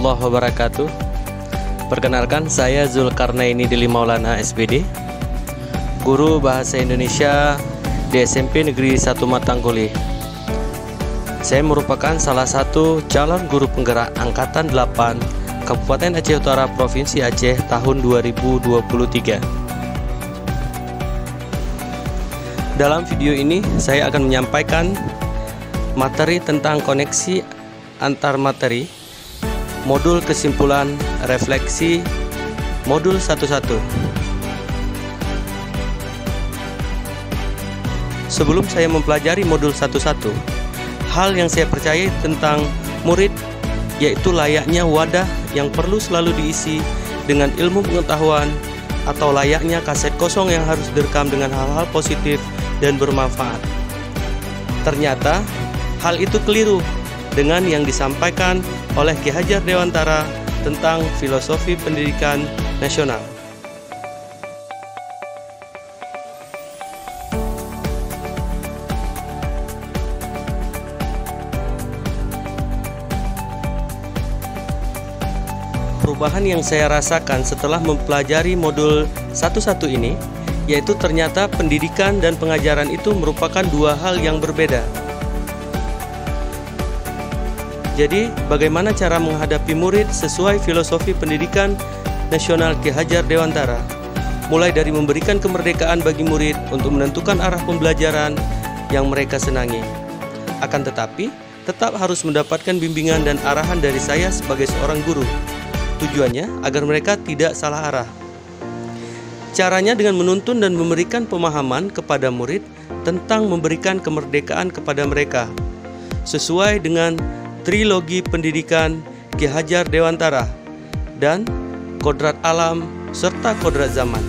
warahmatullahi wabarakatuh. Perkenalkan, saya Zulkarnaini Dili Maulana SPD, guru Bahasa Indonesia di SMP Negeri 1 Matangguli. Saya merupakan salah satu calon guru penggerak Angkatan 8 Kabupaten Aceh Utara Provinsi Aceh tahun 2023. Dalam video ini saya akan menyampaikan materi tentang koneksi antar materi, modul kesimpulan, refleksi, modul 11. Sebelum saya mempelajari modul 11, hal yang saya percayai tentang murid yaitu layaknya wadah yang perlu selalu diisi dengan ilmu pengetahuan, atau layaknya kaset kosong yang harus direkam dengan hal-hal positif dan bermanfaat. Ternyata hal itu keliru dengan yang disampaikan oleh Ki Hajar Dewantara tentang filosofi pendidikan nasional. Perubahan yang saya rasakan setelah mempelajari modul 11 ini, yaitu ternyata pendidikan dan pengajaran itu merupakan dua hal yang berbeda. Jadi, bagaimana cara menghadapi murid sesuai filosofi pendidikan nasional Ki Hajar Dewantara? Mulai dari memberikan kemerdekaan bagi murid untuk menentukan arah pembelajaran yang mereka senangi. Akan tetapi, tetap harus mendapatkan bimbingan dan arahan dari saya sebagai seorang guru. Tujuannya agar mereka tidak salah arah. Caranya dengan menuntun dan memberikan pemahaman kepada murid tentang memberikan kemerdekaan kepada mereka, sesuai dengan trilogi pendidikan Ki Hajar Dewantara dan kodrat alam serta kodrat zaman.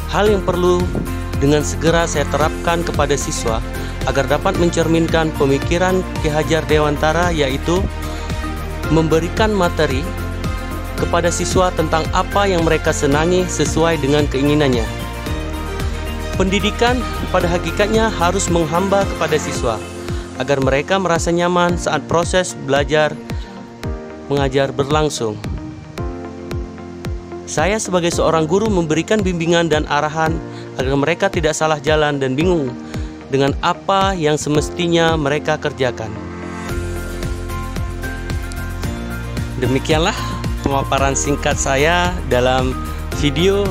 Hal yang perlu dengan segera saya terapkan kepada siswa agar dapat mencerminkan pemikiran Ki Hajar Dewantara, yaitu memberikan materi kepada siswa tentang apa yang mereka senangi sesuai dengan keinginannya. Pendidikan pada hakikatnya harus menghamba kepada siswa agar mereka merasa nyaman saat proses belajar mengajar berlangsung. Saya sebagai seorang guru memberikan bimbingan dan arahan agar mereka tidak salah jalan dan bingung dengan apa yang semestinya mereka kerjakan. Demikianlah pemaparan singkat saya dalam video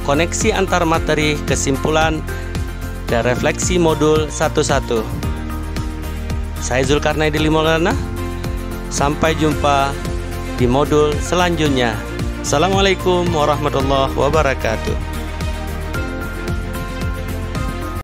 koneksi antar materi, kesimpulan, dan refleksi modul 11. Saya Zulkarnaini Dili Maulana. Sampai jumpa di modul selanjutnya. Assalamualaikum warahmatullahi wabarakatuh.